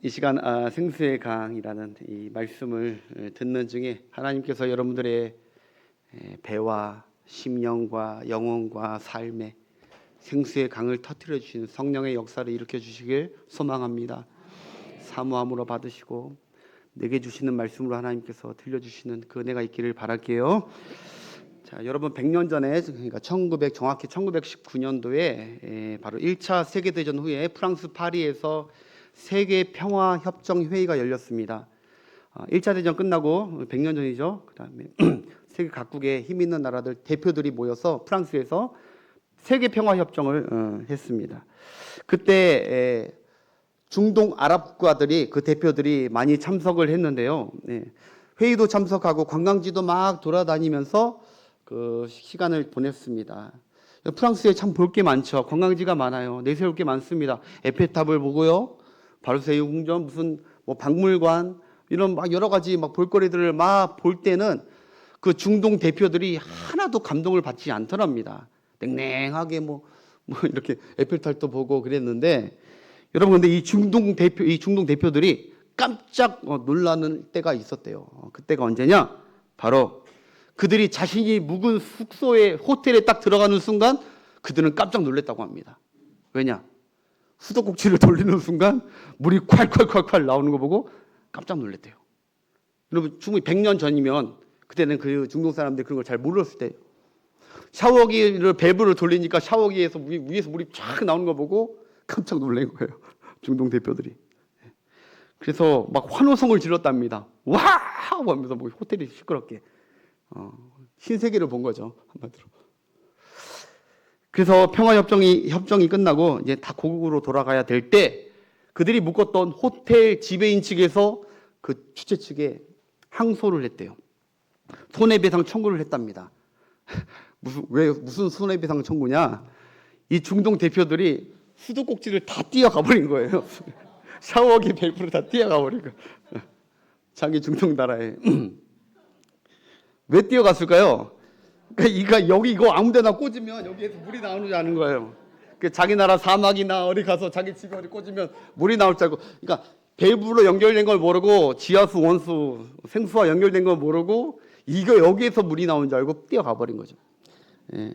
이 시간 생수의 강이라는 이 말씀을 듣는 중에 하나님께서 여러분들의 배와 심령과 영혼과 삶에 생수의 강을 터뜨려 주시는 성령의 역사를 일으켜 주시길 소망합니다. 사모함으로 받으시고 내게 주시는 말씀으로 하나님께서 들려주시는 그 은혜가 있기를 바랄게요. 자, 여러분 100년 전에, 그러니까 정확히 1919년도에 바로 1차 세계대전 후에 프랑스 파리에서 세계 평화 협정 회의가 열렸습니다. 1차 대전 끝나고 100년 전이죠. 그다음에 세계 각국의 힘 있는 나라들 대표들이 모여서 프랑스에서 세계 평화 협정을 했습니다. 그때 중동 아랍 국가들이 그 대표들이 많이 참석을 했는데요. 회의도 참석하고 관광지도 막 돌아다니면서 그 시간을 보냈습니다. 프랑스에 참 볼 게 많죠. 관광지가 많아요. 내세울 게 많습니다. 에펠탑을 보고요. 바르세유 궁전, 무슨 뭐 박물관, 이런 막 여러 가지 막 볼거리들을 막 볼 때는 그 중동 대표들이 하나도 감동을 받지 않더랍니다. 냉랭하게 뭐 이렇게 에펠탑도 보고 그랬는데, 여러분 근데 이 중동 대표들이 깜짝 놀라는 때가 있었대요. 그때가 언제냐? 바로 그들이 자신이 묵은 숙소에 호텔에 딱 들어가는 순간 그들은 깜짝 놀랐다고 합니다. 왜냐? 수도꼭지를 돌리는 순간 물이 콸콸콸콸 나오는 거 보고 깜짝 놀랐대요. 여러분 충분히 100년 전이면 그때는 그 중동 사람들이 그런 걸 잘 몰랐을 때예요. 샤워기를 밸브를 돌리니까 샤워기에서 위에서 물이 쫙 나오는 거 보고 깜짝 놀란 거예요. 중동 대표들이. 그래서 막 환호성을 질렀답니다. 와우 하면서 뭐 호텔이 시끄럽게 신세계를 본 거죠, 한마디로. 그래서 협정이 끝나고 이제 다 고국으로 돌아가야 될 때 그들이 묵었던 호텔 지배인 측에서 그 주최 측에 항소를 했대요. 손해배상 청구를 했답니다. 무슨 손해배상 청구냐? 이 중동 대표들이 수도꼭지를 다 뛰어가 버린 거예요. 샤워기 밸브를 다 뛰어가 버린 거예요. 자기 중동 나라에. 왜 뛰어갔을까요? 그러니까 이거 아무데나 꽂으면 여기에서 물이 나오지 않은 거예요. 자기 나라 사막이나 어디 가서 자기 집에 어디 꽂으면 물이 나올 줄 알고, 그러니까 밸브로 연결된 걸 모르고 지하수, 원수, 생수와 연결된 걸 모르고 이거 여기에서 물이 나오는 줄 알고 뛰어가 버린 거죠. 예.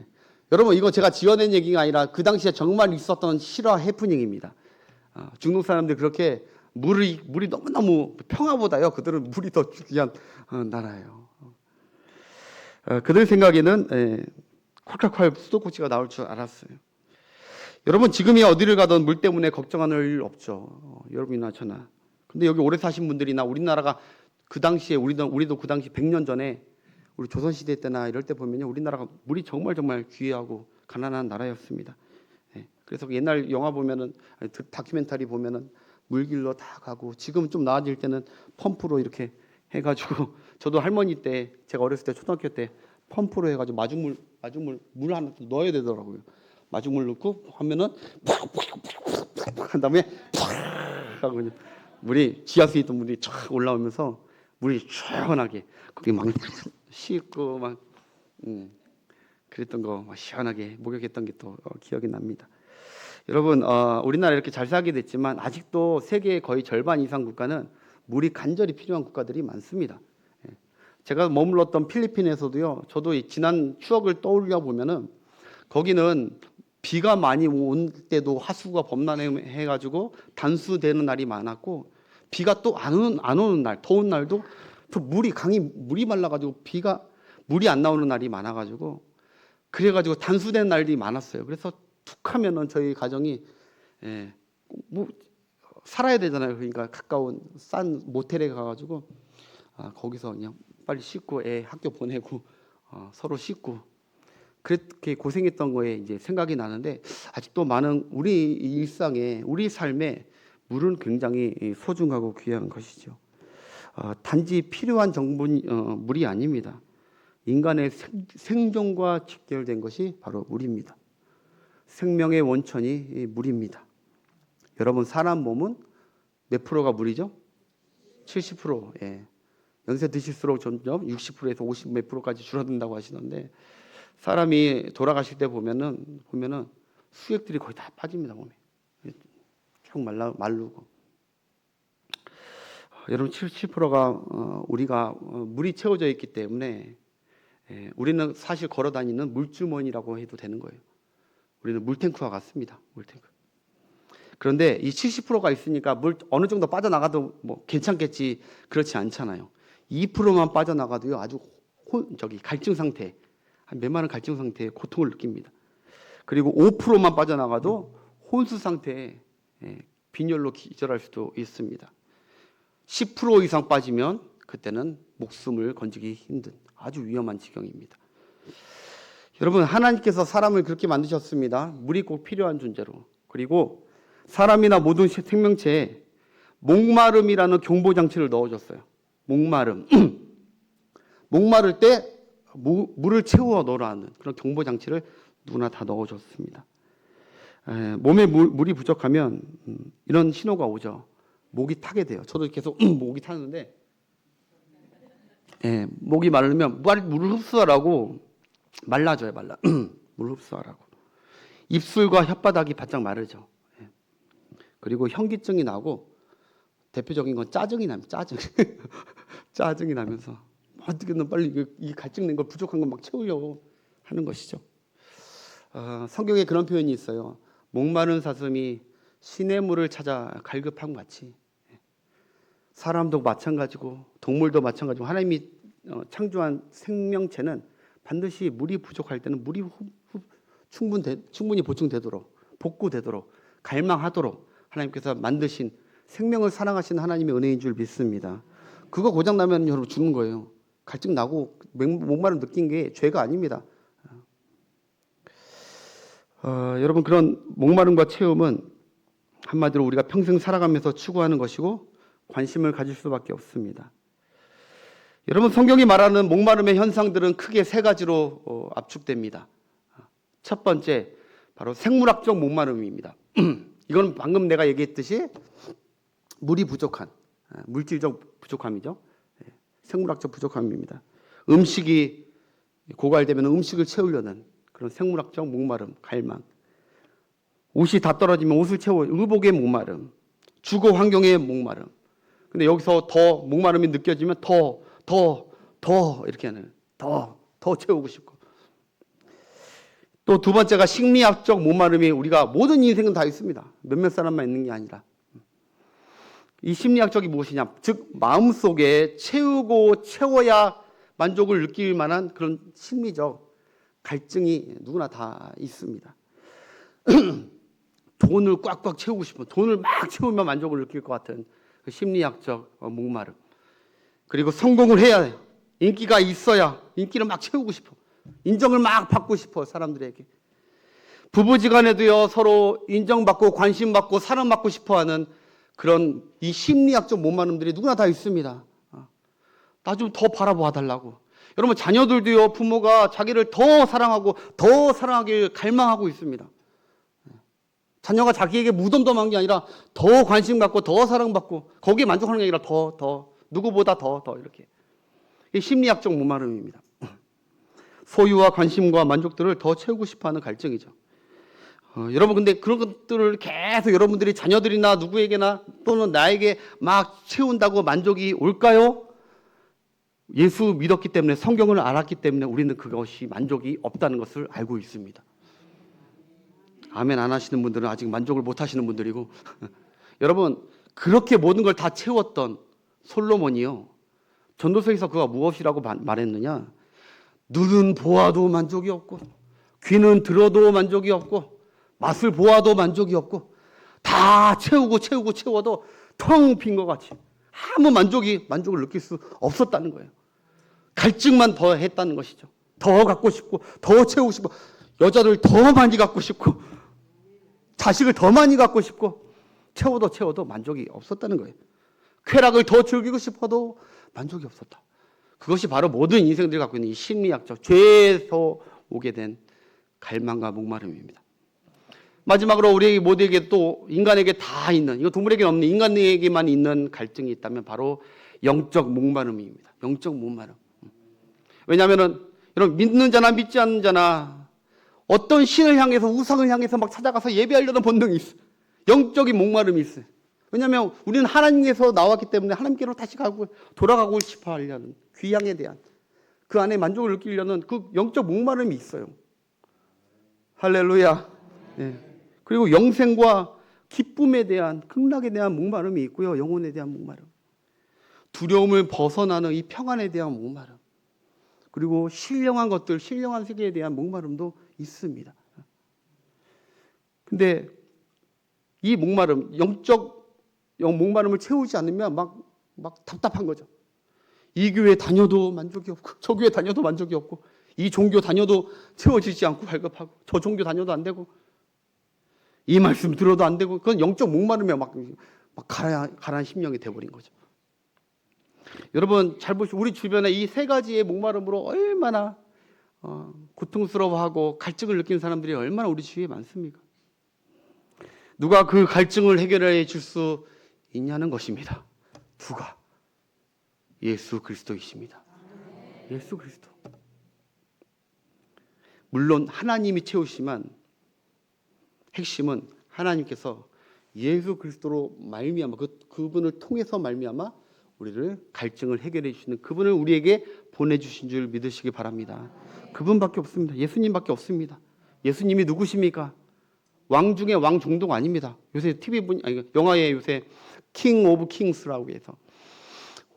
여러분 이거 제가 지어낸 얘기가 아니라 그 당시에 정말 있었던 실화 해프닝입니다. 중동 사람들이 그렇게 물이 너무너무 평화보다요, 그들은 물이 더 중요한 나라예요. 그들 생각에는 콸콸콸 수도꼭지가 나올 줄 알았어요. 여러분 지금이 어디를 가든 물 때문에 걱정하는 일 없죠. 여러분이나 저나. 근데 여기 오래 사신 분들이나 우리나라가 그 당시에 우리도 그 당시 100년 전에 우리 조선시대 때나 이럴 때 보면요, 우리나라가 물이 정말 귀하고 가난한 나라였습니다. 그래서 옛날 영화 보면은, 다큐멘터리 보면은 물길로 다 가고, 지금 좀 나아질 때는 펌프로 이렇게 해가지고, 저도 할머니 때 제가 어렸을 때 초등학교 때 펌프로 해가지고 마중물 물 하나 더 넣어야 되더라고요. 마중물 넣고 하면은 팍팍팍팍 한 다음에 팍 하고 물이 지하수에 있던 물이 쫙 올라오면서 물이 시원하게 거기 막 씻고 막 그랬던 거 막 시원하게 목욕했던 게 또 기억이 납니다. 여러분 우리나라 이렇게 잘 살게 됐지만 아직도 세계의 거의 절반 이상 국가는 물이 간절히 필요한 국가들이 많습니다. 제가 머물렀던 필리핀에서도요, 저도 지난 추억을 떠올려 보면은 거기는 비가 많이 온 때도 하수구가 범람해가지고 단수되는 날이 많았고, 비가 또 안 오는 날, 더운 날도 또 물이 말라가지고 물이 안 나오는 날이 많아가지고, 그래가지고 단수된 날이 많았어요. 그래서 툭 하면은 저희 가정이 뭐 살아야 되잖아요. 그러니까 가까운 싼 모텔에 가가지고 거기서 그냥 빨리 씻고 애 학교 보내고 서로 씻고 그렇게 고생했던 거에 이제 생각이 나는데, 아직도 많은 우리 일상에, 우리 삶에 물은 굉장히 소중하고 귀한 것이죠. 단지 필요한 물이 아닙니다. 인간의 생존과 직결된 것이 바로 물입니다. 생명의 원천이 물입니다. 여러분 사람 몸은 몇 프로가 물이죠? 70%. 연세 드실수록 점점 60%에서 50 몇 프로까지 줄어든다고 하시던데, 사람이 돌아가실 때 보면은 수액들이 거의 다 빠집니다, 몸에. 쭉 마르고. 여러분 70%가 우리가 물이 채워져 있기 때문에 우리는 사실 걸어다니는 물주머니라고 해도 되는 거예요. 우리는 물탱크와 같습니다. 물탱크. 그런데 이 70%가 있으니까 물 어느 정도 빠져나가도 뭐 괜찮겠지, 그렇지 않잖아요. 2%만 빠져나가도요 아주 갈증 상태, 한 메마른 갈증 상태의 고통을 느낍니다. 그리고 5%만 빠져나가도 혼수 상태에 빈혈로 기절할 수도 있습니다. 10% 이상 빠지면 그때는 목숨을 건지기 힘든 아주 위험한 지경입니다. 여러분, 하나님께서 사람을 그렇게 만드셨습니다. 물이 꼭 필요한 존재로. 그리고 사람이나 모든 생명체에 목마름이라는 경보장치를 넣어줬어요. 목마름. 목마를 때 물을 채워 넣으라는 그런 경보장치를 누구나 다 넣어줬습니다. 몸에 물이 부족하면 이런 신호가 오죠. 목이 타게 돼요. 저도 계속 목이 타는데 목이 마르면 물을 흡수하라고 말라져요. 물 흡수하라고. 입술과 혓바닥이 바짝 마르죠. 그리고 현기증이 나고 대표적인 건 짜증이 납니다. 짜증이 나면서 어떻게든 빨리 이 갈증 낸 걸 부족한 걸 막 채우려고 하는 것이죠. 성경에 그런 표현이 있어요. 목마른 사슴이 시냇물을 찾아 갈급함 같이 사람도 마찬가지고 동물도 마찬가지고 하나님이 창조한 생명체는 반드시 물이 부족할 때는 물이 충분히 보충되도록, 복구되도록, 갈망하도록 하나님께서 만드신 생명을 사랑하시는 하나님의 은혜인 줄 믿습니다. 그거 고장나면 여러분 죽는 거예요. 갈증 나고 목마름 느낀 게 죄가 아닙니다. 여러분, 그런 목마름과 채움은 한마디로 우리가 평생 살아가면서 추구하는 것이고 관심을 가질 수밖에 없습니다. 여러분, 성경이 말하는 목마름의 현상들은 크게 세 가지로 압축됩니다. 첫 번째, 바로 생물학적 목마름입니다. 이건 방금 내가 얘기했듯이 물이 부족한, 물질적 부족함이죠. 생물학적 부족함입니다. 음식이 고갈되면 음식을 채우려는 그런 생물학적 목마름, 갈망. 옷이 다 떨어지면 옷을 채워, 의복의 목마름, 주거 환경의 목마름. 근데 여기서 더 목마름이 느껴지면 더 이렇게 하는, 더 채우고 싶고. 또 두 번째가 심리학적 목마름이 우리가 모든 인생은 다 있습니다. 몇몇 사람만 있는 게 아니라. 이 심리학적이 무엇이냐? 즉 마음속에 채워야 만족을 느낄 만한 그런 심리적 갈증이 누구나 다 있습니다. 돈을 꽉꽉 채우고 싶은, 돈을 막 채우면 만족을 느낄 것 같은 그 심리학적 목마름. 그리고 성공을 해야 돼. 인기가 있어야 인기를 막 채우고 싶어. 인정을 막 받고 싶어, 사람들에게. 부부지간에도요, 서로 인정받고 관심받고 사랑받고 싶어하는 그런 이 심리학적 목마름들이 누구나 다 있습니다. 나 좀 더 바라봐 달라고. 여러분, 자녀들도요, 부모가 자기를 더 사랑하고 더 사랑하길 갈망하고 있습니다. 자녀가 자기에게 무덤덤한 게 아니라 더 관심 갖고 더 사랑받고 거기에 만족하는 게 아니라 더 누구보다 더 이렇게. 이게 심리학적 목마름입니다. 소유와 관심과 만족들을 더 채우고 싶어하는 갈증이죠. 여러분, 근데 그런 것들을 계속 여러분들이 자녀들이나 누구에게나 또는 나에게 막 채운다고 만족이 올까요? 예수 믿었기 때문에, 성경을 알았기 때문에 우리는 그것이 만족이 없다는 것을 알고 있습니다. 아멘 안 하시는 분들은 아직 만족을 못 하시는 분들이고 여러분, 그렇게 모든 걸 다 채웠던 솔로몬이요, 전도서에서 그가 무엇이라고 말했느냐? 눈은 보아도 만족이 없고 귀는 들어도 만족이 없고 맛을 보아도 만족이 없고 다 채워도 텅 빈 것 같이 아무 만족을 느낄 수 없었다는 거예요. 갈증만 더 했다는 것이죠. 더 갖고 싶고 더 채우고 싶고 여자를 더 많이 갖고 싶고 자식을 더 많이 갖고 싶고 채워도 만족이 없었다는 거예요. 쾌락을 더 즐기고 싶어도 만족이 없었다. 그것이 바로 모든 인생들이 갖고 있는 이 심리학적 죄에서 오게 된 갈망과 목마름입니다. 마지막으로 우리 모두에게 또 인간에게 다 있는, 이거 동물에게는 없는 인간에게만 있는 갈증이 있다면 바로 영적 목마름입니다. 영적 목마름. 왜냐하면 여러분, 믿는 자나 믿지 않는 자나 어떤 신을 향해서, 우상을 향해서 막 찾아가서 예배하려는 본능이 있어요. 영적인 목마름이 있어요. 왜냐하면 우리는 하나님께서 나왔기 때문에 하나님께로 다시 돌아가고 싶어 하려는 귀향에 대한 그 안에 만족을 느끼려는 그 영적 목마름이 있어요. 할렐루야. 네. 그리고 영생과 기쁨에 대한, 극락에 대한 목마름이 있고요. 영혼에 대한 목마름. 두려움을 벗어나는 이 평안에 대한 목마름. 그리고 신령한 것들, 신령한 세계에 대한 목마름도 있습니다. 근데 이 목마름, 영적 목마름을 채우지 않으면 막 답답한 거죠. 이 교회 다녀도 만족이 없고, 저 교회 다녀도 만족이 없고, 이 종교 다녀도 채워지지 않고 갈급하고, 저 종교 다녀도 안 되고, 이 말씀 들어도 안 되고, 그건 영적 목마름에 막 가라앉은 심령이 돼버린 거죠. 여러분 잘 보시고, 우리 주변에 이 세 가지의 목마름으로 얼마나 고통스러워하고 갈증을 느끼는 사람들이 얼마나 우리 주위에 많습니까? 누가 그 갈증을 해결해 줄 수 있냐는 것입니다. 누가? 예수 그리스도이십니다. 예수 그리스도. 물론 하나님이 채우시지만 핵심은 하나님께서 예수 그리스도로 말미암아 그분을 통해서 말미암아 우리를 갈증을 해결해 주시는 그분을 우리에게 보내주신 줄 믿으시기 바랍니다. 그분밖에 없습니다. 예수님밖에 없습니다. 예수님이 누구십니까? 왕 중에 왕 정도가 아닙니다. 요새 영화에 요새 킹 오브 킹스라고 해서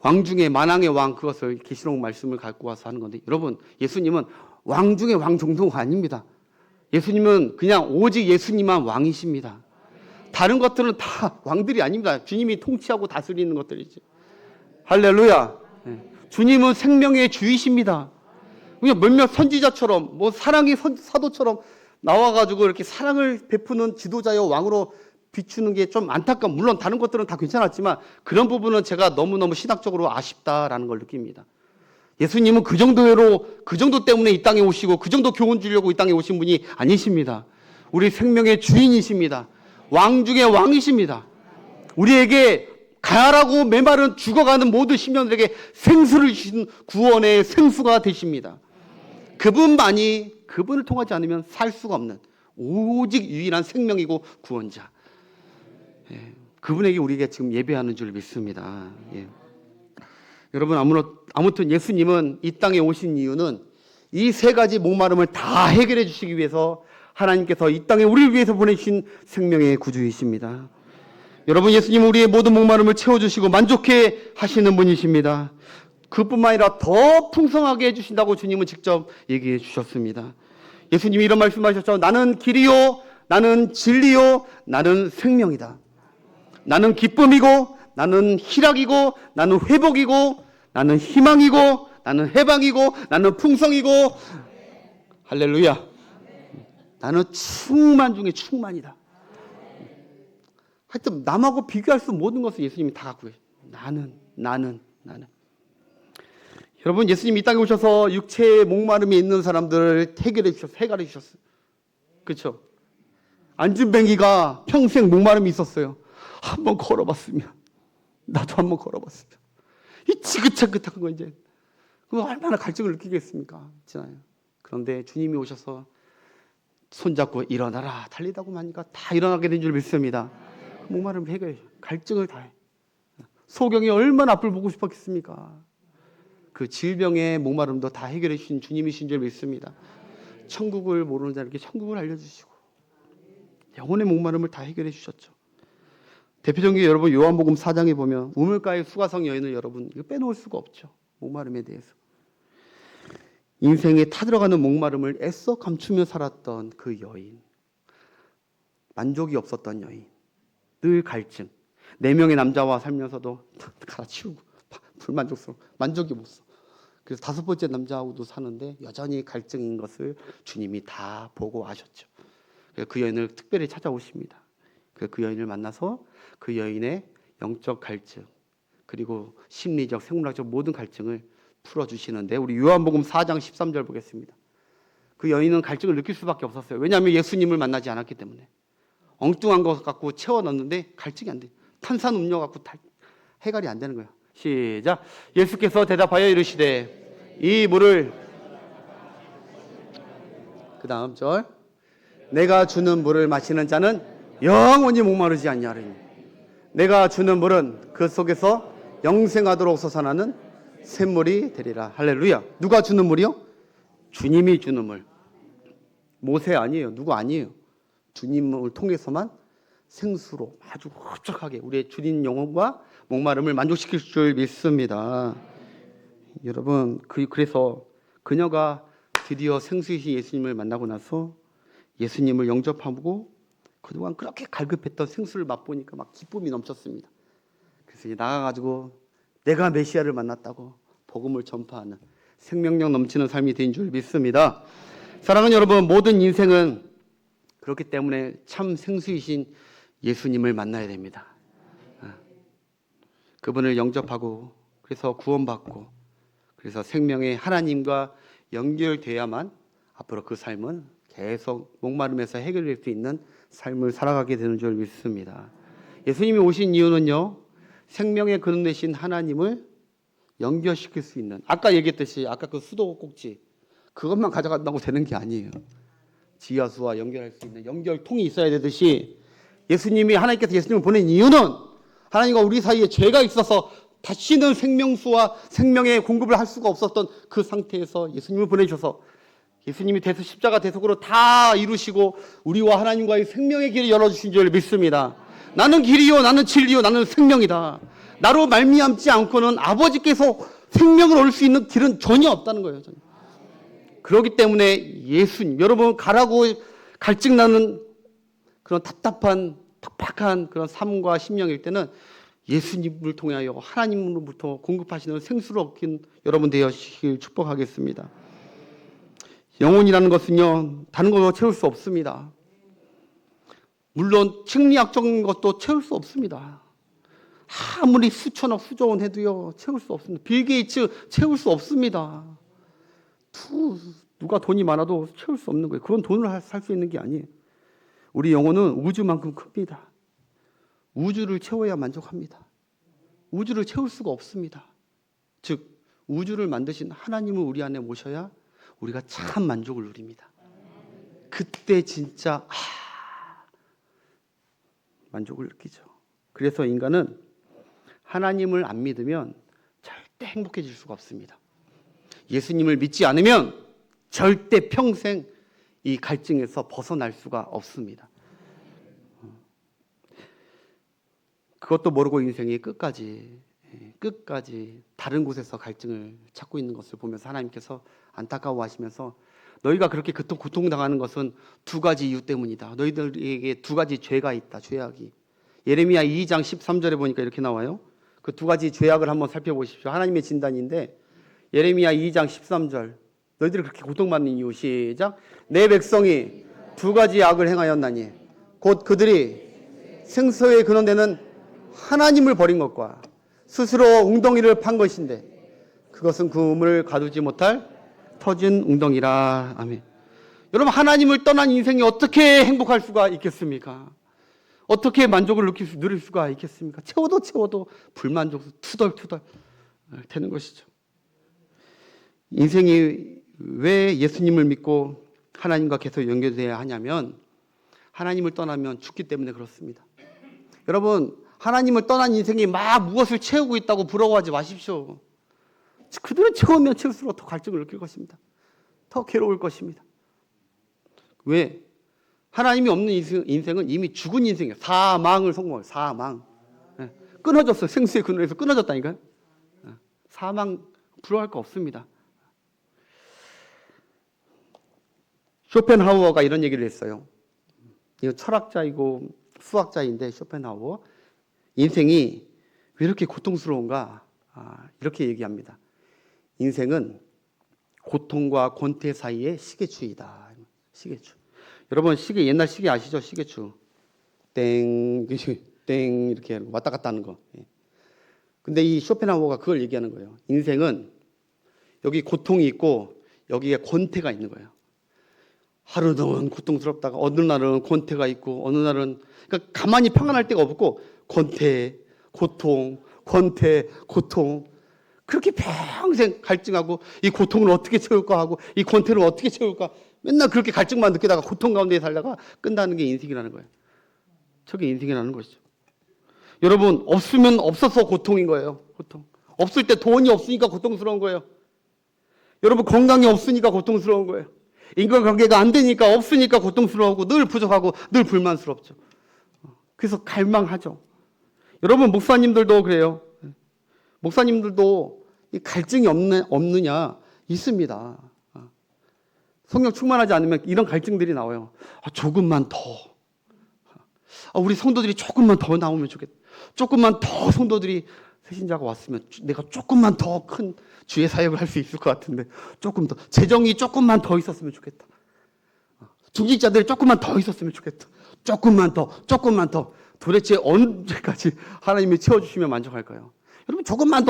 왕 중에 만왕의 왕, 그것을 계시록 말씀을 갖고 와서 하는 건데, 여러분 예수님은 왕 중에 왕 정도가 아닙니다. 예수님은 그냥 오직 예수님만 왕이십니다. 다른 것들은 다 왕들이 아닙니다. 주님이 통치하고 다스리는 것들이지. 할렐루야. 주님은 생명의 주이십니다. 그냥 몇몇 선지자처럼, 사랑의 사도처럼 나와가지고 이렇게 사랑을 베푸는 지도자여 왕으로 비추는 게 좀 안타까운, 물론 다른 것들은 다 괜찮았지만 그런 부분은 제가 너무너무 신학적으로 아쉽다라는 걸 느낍니다. 예수님은 그 정도 때문에 이 땅에 오시고 그 정도 교훈 주려고 이 땅에 오신 분이 아니십니다. 우리 생명의 주인이십니다. 왕 중에 왕이십니다. 우리에게 가라고 메마른 죽어가는 모든 심령들에게 생수를 주신 구원의 생수가 되십니다. 그분만이, 그분을 통하지 않으면 살 수가 없는 오직 유일한 생명이고 구원자. 그분에게 우리가 지금 예배하는 줄 믿습니다. 여러분 아무튼 예수님은 이 땅에 오신 이유는 이 세 가지 목마름을 다 해결해 주시기 위해서 하나님께서 이 땅에 우리를 위해서 보내주신 생명의 구주이십니다. 여러분 예수님은 우리의 모든 목마름을 채워주시고 만족해 하시는 분이십니다. 그뿐만 아니라 더 풍성하게 해주신다고 주님은 직접 얘기해 주셨습니다. 예수님이 이런 말씀하셨죠. 나는 길이요, 나는 진리요, 나는 생명이다. 나는 기쁨이고, 나는 희락이고, 나는 회복이고, 나는 희망이고, 나는 해방이고, 나는 풍성이고, 할렐루야. 나는 충만 중에 충만이다. 하여튼 남하고 비교할 수 없는 모든 것을 예수님이 다 갖고 계세요. 나는. 여러분 예수님이 이 땅에 오셔서 육체의 목마름이 있는 사람들을 해결해 주셨어요. 그렇죠? 안진뱅이가 평생 목마름이 있었어요. 한번 걸어봤으면, 나도 한번 걸어봤으면, 이 지긋지긋한 거 이제 그거 얼마나 갈증을 느끼겠습니까? 있잖아요. 그런데 주님이 오셔서 손잡고 일어나라 달리다고 하니까 다 일어나게 된 줄 믿습니다. 목마름을 해결해, 갈증을 다해. 소경이 얼마나 앞을 보고 싶었겠습니까? 그 질병의 목마름도 다 해결해 주신 주님이신 줄 믿습니다. 천국을 모르는 자에게 천국을 알려주시고 영혼의 목마름을 다 해결해 주셨죠. 대표적인 게 여러분 요한복음 4장에 보면 우물가의 수가성 여인을 여러분 이거 빼놓을 수가 없죠. 목마름에 대해서. 인생에 타들어가는 목마름을 애써 감추며 살았던 그 여인. 만족이 없었던 여인. 늘 갈증. 4명의 남자와 살면서도 갈아치우고 불만족스러워. 만족이 없어. 그래서 5번째 남자하고도 사는데 여전히 갈증인 것을 주님이 다 보고 아셨죠. 그래서 그 여인을 특별히 찾아오십니다. 그래서 그 여인을 만나서 그 여인의 영적 갈증 그리고 심리적, 생물학적 모든 갈증을 풀어주시는데, 우리 요한복음 4장 13절 보겠습니다. 그 여인은 갈증을 느낄 수밖에 없었어요. 왜냐하면 예수님을 만나지 않았기 때문에. 엉뚱한 것 갖고 채워넣는데 갈증이 안 돼. 탄산음료 갖고 해결이 안 되는 거야. 시작. 예수께서 대답하여 이르시되 이 물을, 그 다음 절, 내가 주는 물을 마시는 자는 영원히 목마르지 아니하리니 내가 주는 물은 그 속에서 영생하도록 솟아나는 샘물이 되리라. 할렐루야. 누가 주는 물이요? 주님이 주는 물. 모세 아니에요. 누구 아니에요. 주님을 통해서만 생수로 아주 흡족하게 우리의 주린 영혼과 목마름을 만족시킬 줄 믿습니다. 여러분, 그래서 그녀가 드디어 생수이신 예수님을 만나고 나서 예수님을 영접하고 그동안 그렇게 갈급했던 생수를 맛보니까 막 기쁨이 넘쳤습니다. 그래서 이제 나가가지고 내가 메시아를 만났다고 복음을 전파하는 생명력 넘치는 삶이 된 줄 믿습니다. 사랑하는 여러분, 모든 인생은 그렇기 때문에 참 생수이신 예수님을 만나야 됩니다. 그분을 영접하고 그래서 구원받고 그래서 생명의 하나님과 연결돼야만 앞으로 그 삶은 계속 목마름에서 해결될 수 있는 삶을 살아가게 되는 줄 믿습니다. 예수님이 오신 이유는요, 생명의 근원 되신 하나님을 연결시킬 수 있는, 아까 얘기했듯이 아까 그 수도꼭지 그것만 가져간다고 되는 게 아니에요. 지하수와 연결할 수 있는 연결통이 있어야 되듯이 예수님이, 하나님께서 예수님을 보낸 이유는 하나님과 우리 사이에 죄가 있어서 다시는 생명수와 생명의 공급을 할 수가 없었던 그 상태에서 예수님을 보내셔서 예수님이 십자가 대속으로 다 이루시고 우리와 하나님과의 생명의 길을 열어주신 줄 믿습니다. 나는 길이요, 나는 진리요, 나는 생명이다. 나로 말미암지 않고는 아버지께서 생명을 얻을 수 있는 길은 전혀 없다는 거예요. 전혀. 그렇기 때문에 예수님, 여러분 가라고 갈증나는 그런 답답한 팍팍한 그런 삶과 심령일 때는 예수님을 통하여 하나님으로부터 공급하시는 생수를 얻긴 여러분 되시길 축복하겠습니다. 영혼이라는 것은요, 다른 걸로 채울 수 없습니다. 물론 심리학적인 것도 채울 수 없습니다. 아무리 수천억 수조원 해도요 채울 수 없습니다. 빌 게이츠 채울 수 없습니다. 누가 돈이 많아도 채울 수 없는 거예요. 그런 돈을 살 수 있는 게 아니에요. 우리 영혼은 우주만큼 큽니다. 우주를 채워야 만족합니다. 우주를 채울 수가 없습니다. 즉 우주를 만드신 하나님을 우리 안에 모셔야 우리가 참 만족을 누립니다. 그때 진짜 만족을 느끼죠. 그래서 인간은 하나님을 안 믿으면 절대 행복해질 수가 없습니다. 예수님을 믿지 않으면 절대 평생 이 갈증에서 벗어날 수가 없습니다. 그것도 모르고 인생이 끝까지 다른 곳에서 갈증을 찾고 있는 것을 보면서 하나님께서 안타까워하시면서 너희가 그렇게 고통당하는 것은 두 가지 이유 때문이다. 너희들에게 두 가지 죄가 있다. 죄악이. 예레미야 2장 13절에 보니까 이렇게 나와요. 그 두 가지 죄악을 한번 살펴보십시오. 하나님의 진단인데 예레미야 2장 13절, 너희들이 그렇게 고통받는 이유. 시작. 내 백성이 두 가지 악을 행하였나니 곧 그들이 생수의 근원되는 하나님을 버린 것과 스스로 웅덩이를 판 것인데 그것은 그 우물을 가두지 못할 터진 웅덩이라. 아멘. 여러분, 하나님을 떠난 인생이 어떻게 행복할 수가 있겠습니까? 어떻게 만족을 누릴 수가 있겠습니까? 채워도 불만족, 투덜투덜 되는 것이죠. 인생이 왜 예수님을 믿고 하나님과 계속 연결돼야 하냐면 하나님을 떠나면 죽기 때문에 그렇습니다. 여러분, 하나님을 떠난 인생이 막 무엇을 채우고 있다고 부러워하지 마십시오. 그들은 채우면 채울수록 더 갈증을 느낄 것입니다. 더 괴로울 것입니다. 왜? 하나님이 없는 인생은 이미 죽은 인생이에요. 사망을 성공해요. 사망. 끊어졌어요. 생수의 근원에서 끊어졌다니까요. 사망 부러워할 거 없습니다. 쇼펜하우어가 이런 얘기를 했어요. 이거 철학자이고 수학자인데 쇼펜하우어. 인생이 왜 이렇게 고통스러운가? 이렇게 얘기합니다. 인생은 고통과 권태 사이의 시계추이다. 시계추. 여러분, 시계, 옛날 시계 아시죠? 시계추. 땡, 땡 이렇게 왔다 갔다 하는 거. 근데 이 쇼펜하우어가 그걸 얘기하는 거예요. 인생은 여기 고통이 있고 여기에 권태가 있는 거예요. 하루는 고통스럽다가 어느 날은 권태가 있고 어느 날은, 그러니까 가만히 평안할 데가 없고 권태, 고통, 권태, 고통. 그렇게 평생 갈증하고 이 고통을 어떻게 채울까 하고 이 권태를 어떻게 채울까 맨날 그렇게 갈증만 느끼다가 고통 가운데 살다가 끝나는 게 인생이라는 거예요. 저게 인생이라는 것이죠. 여러분, 없으면 없어서 고통인 거예요. 고통. 없을 때 돈이 없으니까 고통스러운 거예요. 여러분, 건강이 없으니까 고통스러운 거예요. 인간관계가 안 되니까, 없으니까 고통스러워하고 늘 부족하고 늘 불만스럽죠. 그래서 갈망하죠. 여러분, 목사님들도 그래요. 목사님들도 이 갈증이 없느냐? 있습니다. 성령 충만하지 않으면 이런 갈증들이 나와요. 조금만 더. 우리 성도들이 조금만 더 나오면 좋겠다. 조금만 더 성도들이 새신자가 왔으면 내가 조금만 더 큰 주의 사역을 할 수 있을 것 같은데, 조금 더 재정이 조금만 더 있었으면 좋겠다. 중직자들이 조금만 더 있었으면 좋겠다. 조금만 더. 도대체 언제까지 하나님이 채워주시면 만족할까요? 여러분, 조금만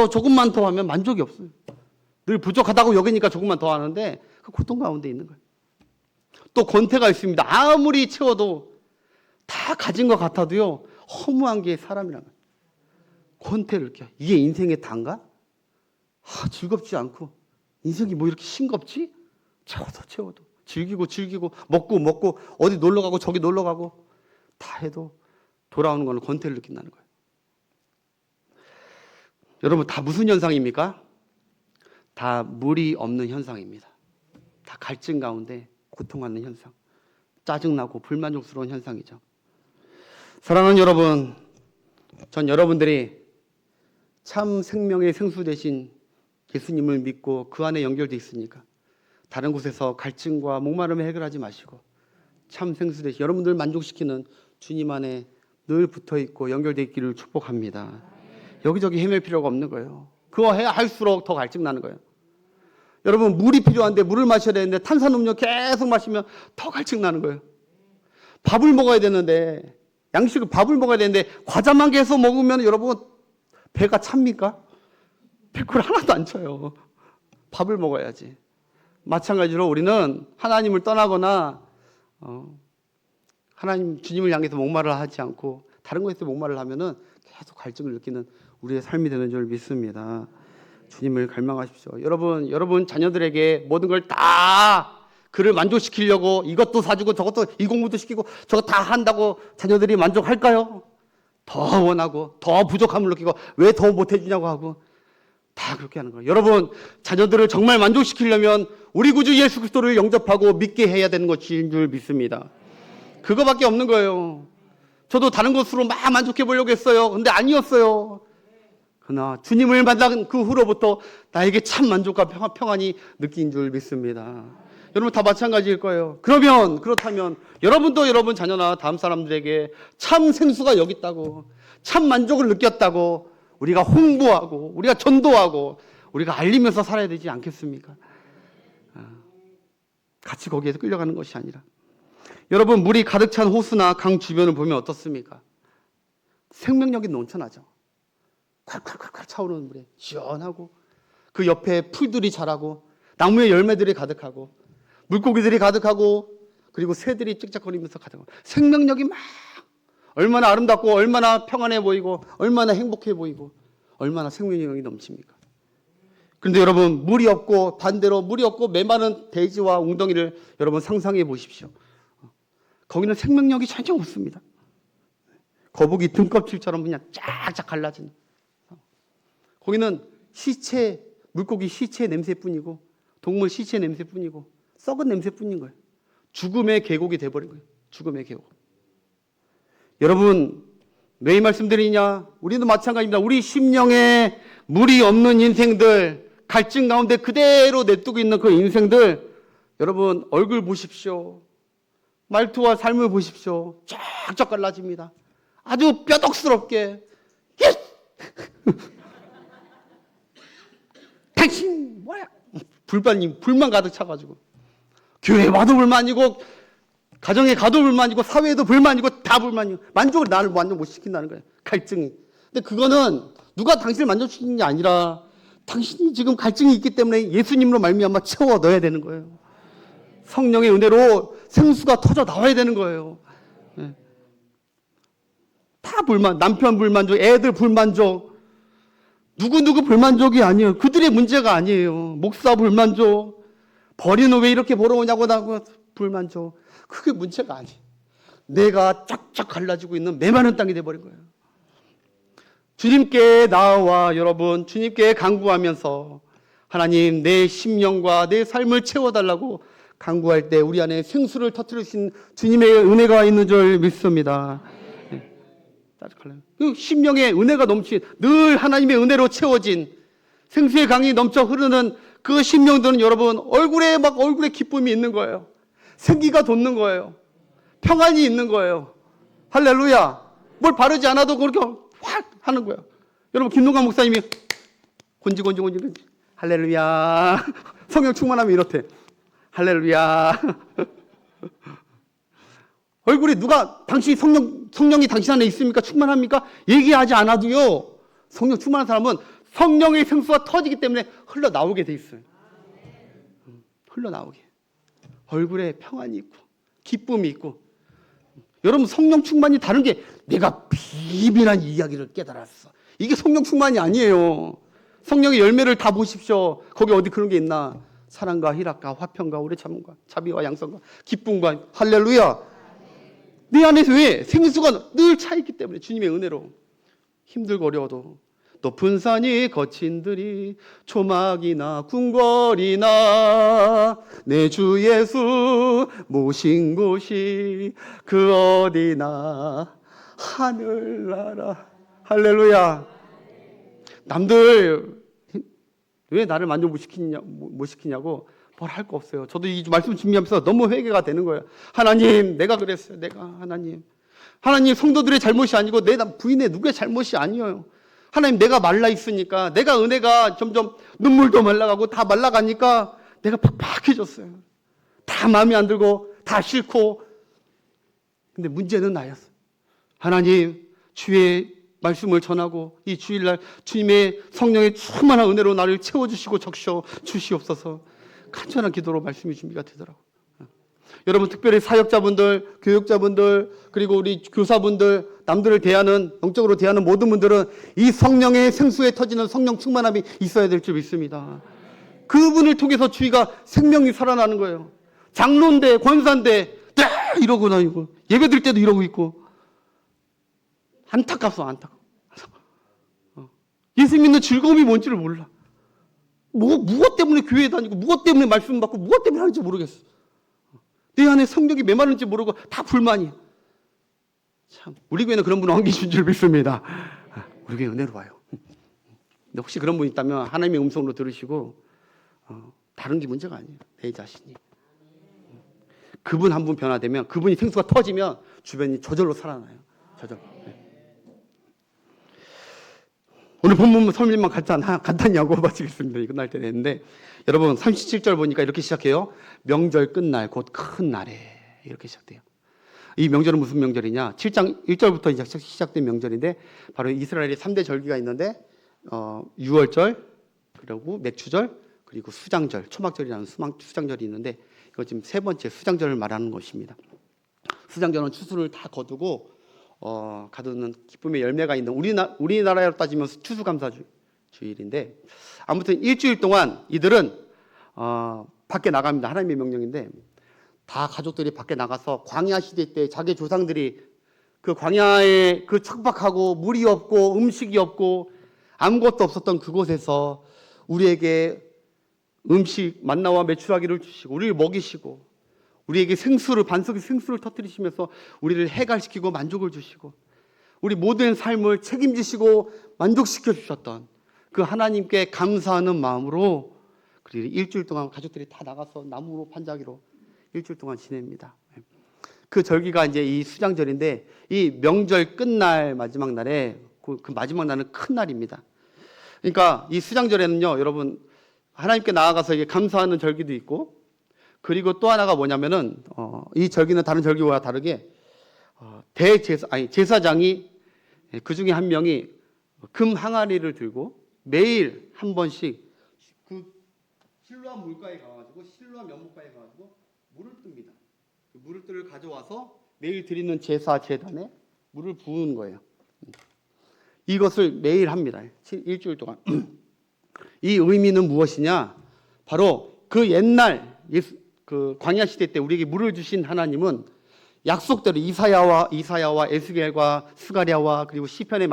더 하면 만족이 없어요. 늘 부족하다고 여기니까 조금만 더 하는데 그 고통 가운데 있는 거예요. 또 권태가 있습니다. 아무리 채워도 다 가진 것 같아도요, 허무한 게 사람이라는 거예요. 권태를 느껴요. 이게 인생의 단가? 즐겁지 않고 인생이 뭐 이렇게 싱겁지? 채워도 즐기고 먹고 어디 놀러 가고 저기 놀러 가고 다 해도 돌아오는 거는 권태를 느낀다는 거예요. 여러분, 다 무슨 현상입니까? 다 물이 없는 현상입니다. 다 갈증 가운데 고통하는 현상, 짜증나고 불만족스러운 현상이죠. 사랑하는 여러분, 전 여러분들이 참 생명의 생수 되신 예수님을 믿고 그 안에 연결되어 있으니까 다른 곳에서 갈증과 목마름을 해결하지 마시고 참 생수 되신 여러분들 만족시키는 주님 안에 늘 붙어있고 연결되어 있기를 축복합니다. 여기저기 헤맬 필요가 없는 거예요. 그거 할수록 더 갈증 나는 거예요. 여러분, 물이 필요한데 물을 마셔야 되는데 탄산음료 계속 마시면 더 갈증 나는 거예요. 밥을 먹어야 되는데, 양식을 밥을 먹어야 되는데 과자만 계속 먹으면 여러분 배가 찹니까? 배꼽을 하나도 안 쳐요. 밥을 먹어야지. 마찬가지로 우리는 하나님을 떠나거나 하나님 주님을 향해서 목말을 하지 않고 다른 것에서 목말을 하면은 계속 갈증을 느끼는 우리의 삶이 되는 줄 믿습니다. 주님을 갈망하십시오. 여러분 자녀들에게 모든 걸 다 그를 만족시키려고 이것도 사주고 저것도 이 공부도 시키고 저거 다 한다고 자녀들이 만족할까요? 더 원하고 더 부족함을 느끼고 왜 더 못해주냐고 하고 다 그렇게 하는 거예요. 여러분, 자녀들을 정말 만족시키려면 우리 구주 예수 그리스도를 영접하고 믿게 해야 되는 것인 줄 믿습니다. 그거밖에 없는 거예요. 저도 다른 것으로 막 만족해 보려고 했어요. 근데 아니었어요. 그러나 주님을 만난 그 후로부터 나에게 참 만족과 평안이 느낀 줄 믿습니다. 여러분 다 마찬가지일 거예요. 그렇다면 여러분도 여러분 자녀나 다음 사람들에게 참 생수가 여기 있다고, 참 만족을 느꼈다고 우리가 홍보하고 우리가 전도하고 우리가 알리면서 살아야 되지 않겠습니까? 같이 거기에서 끌려가는 것이 아니라. 여러분, 물이 가득 찬 호수나 강 주변을 보면 어떻습니까? 생명력이 넘쳐나죠. 콸콸콸콸 차오르는 물에 시원하고 그 옆에 풀들이 자라고 나무의 열매들이 가득하고 물고기들이 가득하고 그리고 새들이 짹짹거리면서 가득하고 생명력이 막 얼마나 아름답고 얼마나 평안해 보이고 얼마나 행복해 보이고 얼마나 생명력이 넘칩니까? 그런데 여러분, 물이 없고 반대로 물이 없고 메마른 대지와 웅덩이를 여러분 상상해 보십시오. 거기는 생명력이 전혀 없습니다. 거북이 등껍질처럼 그냥 쫙쫙 갈라진. 거기는 물고기 시체 냄새뿐이고 동물 시체 냄새뿐이고 썩은 냄새뿐인 거예요. 죽음의 계곡이 돼버린 거예요. 죽음의 계곡. 여러분, 왜 이 말씀드리냐? 우리도 마찬가지입니다. 우리 심령에 물이 없는 인생들, 갈증 가운데 그대로 내두고 있는 그 인생들, 여러분 얼굴 보십시오. 말투와 삶을 보십시오. 쫙쫙 갈라집니다. 아주 뼈덕스럽게 당신 뭐야? 불만 가득 차가지고 교회에 와도 불만이고 가정에 가도 불만이고 사회에도 불만이고 다 불만이고 만족을 나를 만족 못 시킨다는 거예요. 갈증이. 근데 그거는 누가 당신을 만족시키는 게 아니라 당신이 지금 갈증이 있기 때문에 예수님으로 말미암아 채워 넣어야 되는 거예요. 성령의 은혜로 생수가 터져 나와야 되는 거예요. 네. 다 불만, 남편 불만족, 애들 불만족, 누구 불만족이 아니에요. 그들의 문제가 아니에요. 목사 불만족, 버리는 왜 이렇게 보러 오냐고 나고 불만족. 그게 문제가 아니에요. 내가 쫙쫙 갈라지고 있는 메마른 땅이 돼버린 거예요. 주님께 나와 여러분 주님께 간구하면서 하나님 내 심령과 내 삶을 채워달라고 간구할 때 우리 안에 생수를 터뜨리신 주님의 은혜가 있는 줄 믿습니다. 따뜻할래요? 그 심령에 은혜가 넘친 늘 하나님의 은혜로 채워진 생수의 강이 넘쳐 흐르는 그 심령들은 여러분 얼굴에 기쁨이 있는 거예요. 생기가 돋는 거예요. 평안이 있는 거예요. 할렐루야. 뭘 바르지 않아도 그렇게 확 하는 거예요. 여러분 김동관 목사님이 곤지 할렐루야. 성령 충만하면 이렇대. 할렐루야. 얼굴에 누가 당신이 성령이 당신 안에 있습니까? 충만합니까? 얘기하지 않아도요. 성령 충만한 사람은 성령의 생수가 터지기 때문에 흘러나오게 돼 있어요. 흘러나오게. 얼굴에 평안이 있고 기쁨이 있고. 여러분 성령 충만이 다른 게 내가 비밀한 이야기를 깨달았어. 이게 성령 충만이 아니에요. 성령의 열매를 다 보십시오. 거기 어디 그런 게 있나? 사랑과 희락과 화평과 오래 참음과 자비와 양선과 기쁨과 할렐루야. 내 안에서 왜? 생수가 늘 차있기 때문에 주님의 은혜로 힘들고 어려워도 높은 산이 거친 들이 초막이나 궁궐이나 내 주 예수 모신 곳이 그 어디나 하늘나라. 할렐루야. 남들 왜 나를 만족 못 시키냐고 뭘 할 거 없어요. 저도 이 말씀 준비하면서 너무 회개가 되는 거예요. 하나님 내가 그랬어요. 하나님 성도들의 잘못이 아니고 내 부인의 누구의 잘못이 아니에요. 하나님 내가 말라 있으니까 내가 은혜가 점점 눈물도 말라가고 다 말라가니까 내가 팍팍해졌어요. 다 마음에 안 들고 다 싫고. 근데 문제는 나였어요. 하나님 주의 말씀을 전하고 이 주일날 주님의 성령의 충만한 은혜로 나를 채워주시고 적셔 주시옵소서. 간절한 기도로 말씀이 준비가 되더라고요. 여러분 특별히 사역자분들, 교육자분들, 그리고 우리 교사분들, 남들을 영적으로 대하는 모든 분들은 이 성령의 생수에 터지는 성령 충만함이 있어야 될 줄 믿습니다. 그분을 통해서 주의가 생명이 살아나는 거예요. 장로인데 권사인데 이러고 다니고 예배 드릴 때도 이러고 있고 안타깝어. 예수 믿는 즐거움이 뭔지를 몰라. 무엇 때문에 교회에 다니고 무엇 때문에 말씀 받고 무엇 때문에 하는지 모르겠어. 내 안에 성령이 메마른지 모르고 다 불만이야. 참 우리 교회는 그런 분은 안 계신 줄 믿습니다. 우리 교회 은혜로워요. 근데 혹시 그런 분 있다면 하나님의 음성으로 들으시고 다른 게 문제가 아니에요. 내 자신이. 그분 한 분 변화되면 그분이 생수가 터지면 주변이 저절로 살아나요. 저절로. 오늘 본문 설명만 간단히 하고 마치겠습니다. 이거 끝날 때 됐는데 여러분 37절 보니까 이렇게 시작해요. 명절 끝날 곧 큰 날에 이렇게 시작돼요. 이 명절은 무슨 명절이냐? 7장 1절부터 이제 시작된 명절인데 바로 이스라엘의 3대 절기가 있는데 유월절, 그리고 맥추절, 그리고 수장절, 초막절이라는 수장절이 있는데 이거 지금 세 번째 수장절을 말하는 것입니다. 수장절은 추수를 다 거두고 가두는 기쁨의 열매가 있는 우리나라로 따지면 추수감사주일인데 아무튼 일주일 동안 이들은 밖에 나갑니다. 하나님의 명령인데 다 가족들이 밖에 나가서 광야 시대 때 자기 조상들이 그 광야에 그 척박하고 물이 없고 음식이 없고 아무것도 없었던 그곳에서 우리에게 음식 만나와 메추라기를 주시고 우리를 먹이시고 우리에게 반석의 생수를 터뜨리시면서 우리를 해갈시키고 만족을 주시고 우리 모든 삶을 책임지시고 만족시켜 주셨던 그 하나님께 감사하는 마음으로 그리고 일주일 동안 가족들이 다 나가서 나무로 판자기로 일주일 동안 지냅니다. 그 절기가 이제 이 수장절인데 이 명절 끝날 마지막 날에 그 마지막 날은 큰 날입니다. 그러니까 이 수장절에는요, 여러분 하나님께 나아가서 이게 감사하는 절기도 있고 그리고 또 하나가 뭐냐면은 이 절기는 다른 절기와 다르게 제사장이 그 중에 한 명이 금 항아리를 들고 매일 한 번씩 그 실로암 물가에 가가지고 실로암 연못가에 가가지고 물을 뜹니다. 그 물을 가져와서 매일 드리는 제사 제단에 물을 부은 거예요. 이것을 매일 합니다. 일주일 동안. 이 의미는 무엇이냐? 바로 그 옛날 그 광야 시대 때 우리에게 물을 주신 하나님은 약속대로 이사야와 에스겔과 스가랴와 그리고 시편에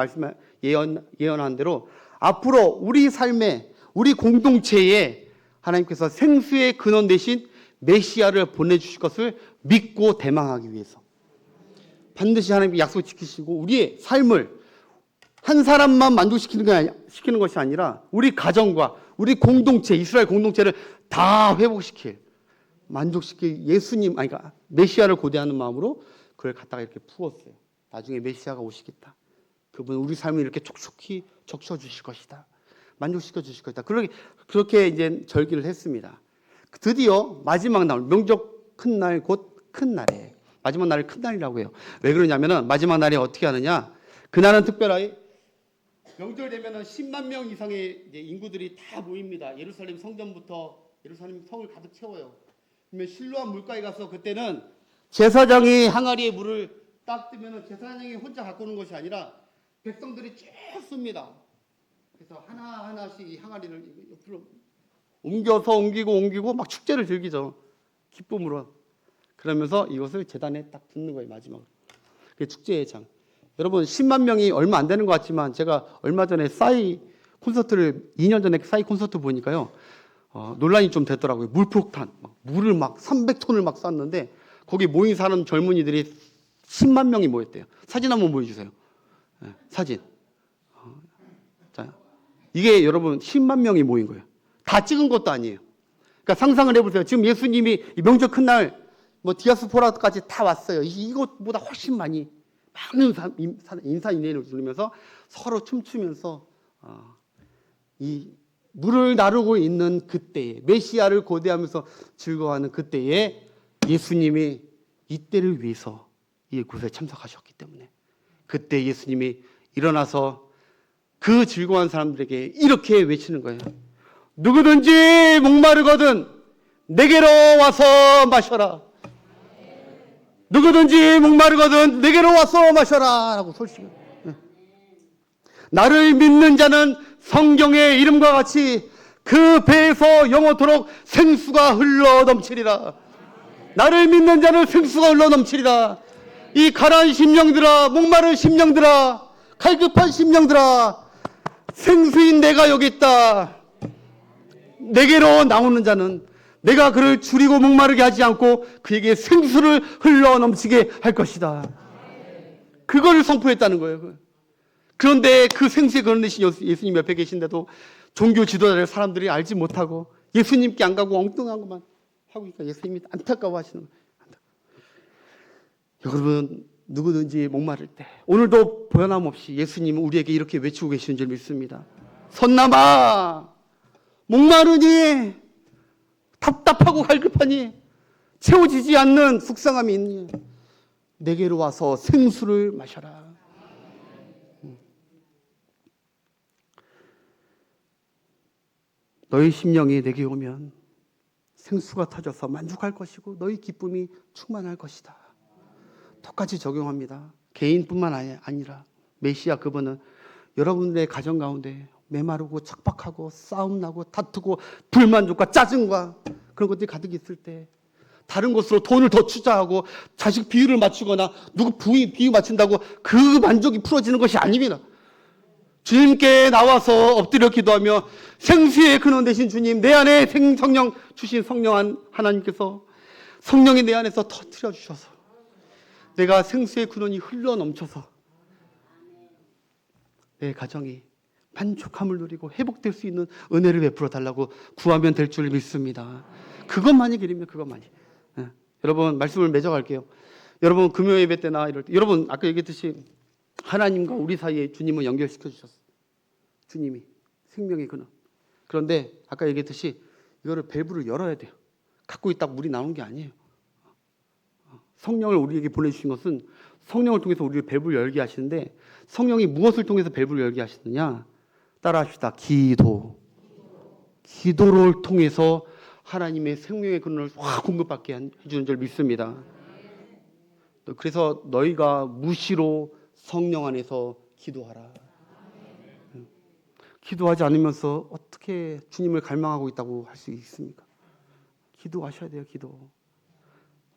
예언한 대로 앞으로 우리 삶에, 우리 공동체에 하나님께서 생수의 근원 대신 메시아를 보내주실 것을 믿고 대망하기 위해서 반드시 하나님이 약속 지키시고 우리의 삶을 한 사람만 만족시키는 것이 아니라 우리 가정과 우리 공동체, 이스라엘 공동체를 다 회복시킬, 만족시킬 예수님, 아니 그러니까 메시아를 고대하는 마음으로 그걸 갖다가 이렇게 부었어요. 나중에 메시아가 오시겠다. 그분 우리 삶을 이렇게 촉촉히 적셔 주실 것이다. 만족시켜 주실 것이다. 그렇게 이제 절기를 했습니다. 드디어 마지막 날, 명절 큰 날, 곧 큰 날에 마지막 날을 큰 날이라고 해요. 왜 그러냐면은 마지막 날에 어떻게 하느냐? 그날은 특별하게 명절 되면은 10만 명 이상의 인구들이 다 모입니다. 예루살렘 성전부터 예루살렘 성을 가득 채워요. 그러면 실로암 물가에 가서 그때는 제사장이 항아리에 물을 딱 뜨면은 제사장이 혼자 갖고 오는 것이 아니라 백성들이 쭉 씁니다. 그래서 하나하나씩 이 항아리를 옆으로 옮기고 막 축제를 즐기죠. 기쁨으로. 그러면서 이것을 제단에 딱 붓는 거예요, 마지막으로. 그게 축제의 장. 여러분, 10만 명이 얼마 안 되는 것 같지만 제가 얼마 전에 2년 전에 싸이 콘서트 보니까요. 논란이 좀 됐더라고요. 물폭탄. 물을 막 300톤을 막 쐈는데 거기 모인 사람 젊은이들이 10만 명이 모였대요. 사진 한번 보여주세요. 네, 사진. 자, 이게 여러분 10만 명이 모인 거예요. 다 찍은 것도 아니에요. 그러니까 상상을 해보세요. 지금 예수님이 명절 큰 날 디아스포라까지 다 왔어요. 이것보다 훨씬 많은 인사인해를 누리면서 서로 춤추면서 이 물을 나르고 있는 그때에 메시아를 고대하면서 즐거워하는 그때에 예수님이 이때를 위해서 이곳에 참석하셨기 때문에 그때 예수님이 일어나서 그 즐거워한 사람들에게 이렇게 외치는 거예요. 누구든지 목마르거든 내게로 와서 마셔라. 누구든지 목마르거든 내게로 와서 마셔라 라고 소식을. 나를 믿는 자는 성경의 이름과 같이 그 배에서 영원토록 생수가 흘러 넘치리라. 나를 믿는 자는 생수가 흘러 넘치리라. 이 가라앉은 심령들아, 목마른 심령들아, 갈급한 심령들아, 생수인 내가 여기 있다. 내게로 나오는 자는 내가 그를 줄이고 목마르게 하지 않고 그에게 생수를 흘러 넘치게 할 것이다. 그걸 선포했다는 거예요. 그런데 그 생수에 거느리신 예수님 옆에 계신데도 종교 지도자들 사람들이 알지 못하고 예수님께 안 가고 엉뚱한 것만 하고 있으니까 예수님이 안타까워 하시는 거예요. 여러분, 누구든지 목마를 때 오늘도 보연함없이 예수님은 우리에게 이렇게 외치고 계시는 줄 믿습니다. 선남아, 목마르니, 답답하고 갈급하니, 채워지지 않는 속상함이 있니? 내게로 와서 생수를 마셔라. 너희 심령이 내게 오면 생수가 터져서 만족할 것이고 너희 기쁨이 충만할 것이다. 똑같이 적용합니다. 개인뿐만 아니라 메시아 그분은 여러분들의 가정 가운데 메마르고 척박하고 싸움나고 다투고 불만족과 짜증과 그런 것들이 가득 있을 때 다른 곳으로 돈을 더 투자하고 자식 비유를 맞추거나 누구 비유 맞춘다고 그 만족이 풀어지는 것이 아닙니다. 주님께 나와서 엎드려 기도하며 생수의 근원 되신 주님, 내 안에 성령 주신 성령 하나님께서 성령이 내 안에서 터뜨려 주셔서 내가 생수의 근원이 흘러 넘쳐서 내 가정이 만족함을 누리고 회복될 수 있는 은혜를 베풀어 달라고 구하면 될 줄 믿습니다. 그것만이 길입니다. 그것만이. 여러분 말씀을 맺어갈게요. 여러분 금요 예배 때나 이럴 때 여러분 아까 얘기했듯이 하나님과 우리 사이에 주님을 연결시켜 주셨어요. 주님이 생명의 근원. 그런데 아까 얘기했듯이 이거를 밸브를 열어야 돼요. 갖고 있다고 물이 나오는 게 아니에요. 성령을 우리에게 보내주신 것은 성령을 통해서 우리를 밸브를 열게 하시는데 성령이 무엇을 통해서 밸브를 열게 하시느냐? 따라합시다. 기도를 통해서 하나님의 생명의 근원을 확 공급받게 해주는 줄 믿습니다. 그래서 너희가 무시로 성령 안에서 기도하라. 기도하지 않으면서 어떻게 주님을 갈망하고 있다고 할 수 있습니까? 기도하셔야 돼요. 기도.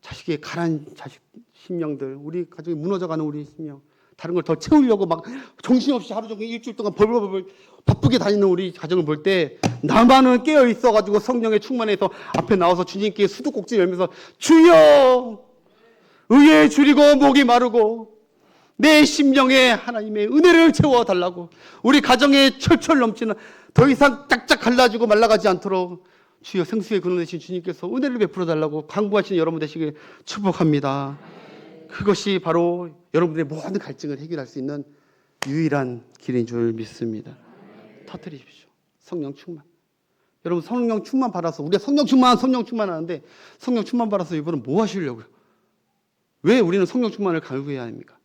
자식의 가난 자식 심령들, 우리 가족이 무너져가는 우리 심령 다른 걸 더 채우려고 막 정신없이 하루 종일 일주일 동안 벌벌벌 바쁘게 다니는 우리 가정을 볼 때 나만은 깨어 있어가지고 성령에 충만해서 앞에 나와서 주님께 수도꼭지 열면서 주여 의에 줄이고 목이 마르고 내 심령에 하나님의 은혜를 채워달라고, 우리 가정에 철철 넘치는 더 이상 짝짝 갈라지고 말라가지 않도록 주여 생수의 근원 되신 주님께서 은혜를 베풀어 달라고 간구하시는 여러분 되시길 축복합니다. 그것이 바로 여러분들의 모든 갈증을 해결할 수 있는 유일한 길인 줄 믿습니다. 터뜨리십시오. 성령 충만. 여러분 성령 충만 받아서, 우리가 성령 충만하는데 성령 충만 받아서 이분은 뭐 하시려고요? 왜 우리는 성령 충만을 갈구해야 합니까?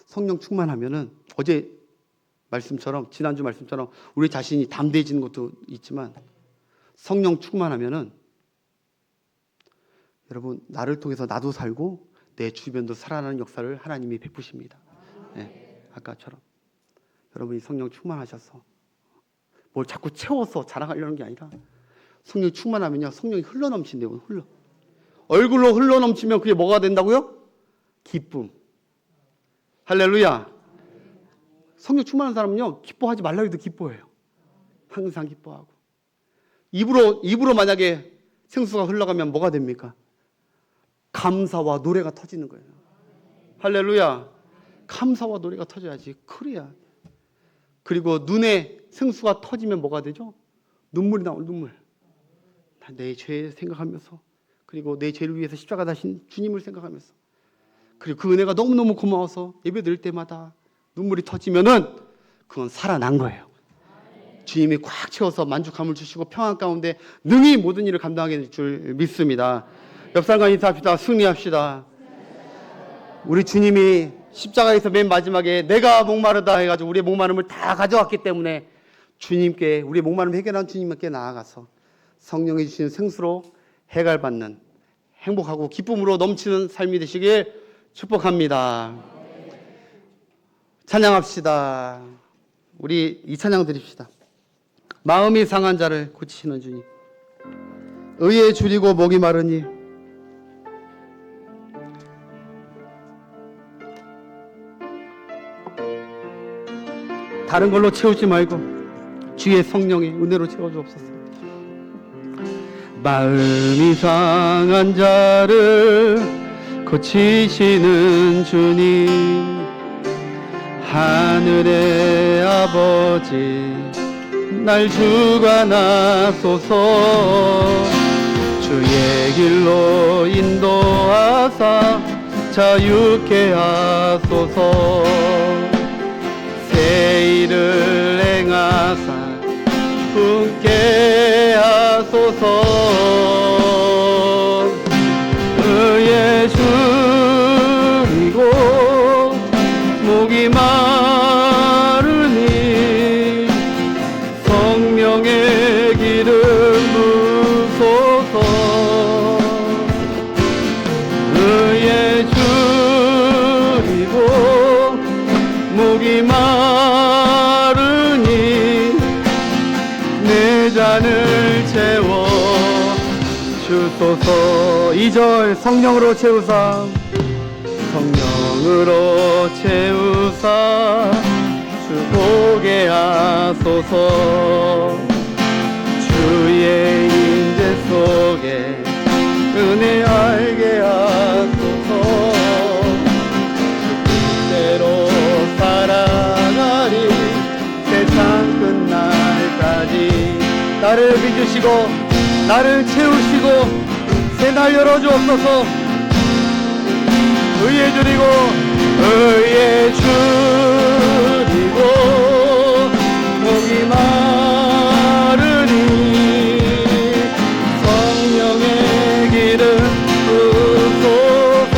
성령 충만하면은 어제 말씀처럼, 지난주 말씀처럼 우리 자신이 담대해지는 것도 있지만, 성령 충만하면은 여러분 나를 통해서 나도 살고 내 주변도 살아나는 역사를 하나님이 베푸십니다. 네, 아까처럼 여러분이 성령 충만하셔서 뭘 자꾸 채워서 자랑하려는 게 아니라, 성령이 충만하면요 성령이 흘러넘친대요. 얼굴로 흘러넘치면 그게 뭐가 된다고요? 기쁨. 할렐루야. 성령 충만한 사람은요 기뻐하지 말라 해도 기뻐해요. 항상 기뻐하고. 입으로 만약에 생수가 흘러가면 뭐가 됩니까? 감사와 노래가 터지는 거예요. 할렐루야. 감사와 노래가 터져야지. 그래야. 그리고 눈에 생수가 터지면 뭐가 되죠? 눈물이 나올 눈물. 내 죄 생각하면서, 그리고 내 죄를 위해서 십자가 다신 주님을 생각하면서, 그리고 그 은혜가 너무너무 고마워서 예배 드릴 때마다 눈물이 터지면은 그건 살아난 거예요. 주님이 꽉 채워서 만족함을 주시고 평안 가운데 능히 모든 일을 감당하게 될 줄 믿습니다. 옆 사람과 인사합시다. 승리합시다. 우리 주님이 십자가에서 맨 마지막에 내가 목마르다 해가지고 우리의 목마름을 다 가져왔기 때문에 주님께, 우리의 목마름 해결한 주님께 나아가서 성령이 주시는 생수로 해갈받는 행복하고 기쁨으로 넘치는 삶이 되시길 축복합니다. 찬양합시다. 우리 이 찬양 드립시다. 마음이 상한 자를 고치시는 주님, 의에 줄이고 목이 마르니 다른 걸로 채우지 말고 주의 성령의 은혜로 채워주옵소서. 마음이 상한 자를 고치시는 주님, 하늘의 아버지 날 주관하소서. 주의 길로 인도하사 자유케 하소서. 새 일을 행하사 품게 하소서. 의에 줄이고 목이 마르니 성령의 기름 부소서. 의에 줄이고 목이 마르니 내 잔을 채워 주소서. 2절 성령으로 채우사, 성령으로 채우사 주보게 하소서. 주의 인재 속에 은혜 알게 하소서. 주대로 살아가리 세상 끝날까지. 나를 빚으시고 나를 채우시고 새 날 열어주옵소서. 의에 줄이고 의에 줄이고 목이 마르니 성령의 기름 부소서.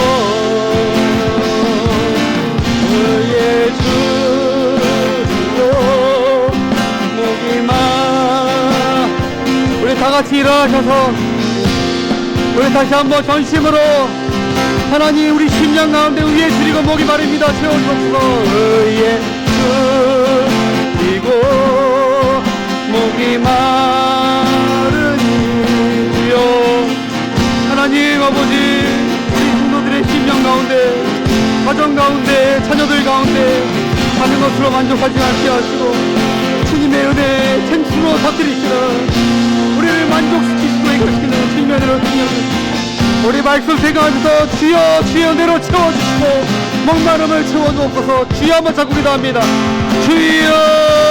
의에 줄이고 목이 우리 다같이 일어나셔서 우리 다시 한번 전심으로 하나님 우리 심령 가운데 의에 줄이고 목이 마릅니다. 채워주옵소서. 의에 줄이고 목이 마르니 주여 하나님 아버지, 우리 성도들의 심령 가운데 가정 가정 가운데 자녀들 가운데 하는 것으로 만족하지 않게 하시고 주님의 은혜에 생수로 터뜨리시는 우리를 만족시키시고 이끄시는 주님의 은혜로 주여 우리 말씀 생각하면서 주여 주여 내로 채워주시고 목마름을 채워주옵소서. 주여 한번 자꾸 기도합니다. 주여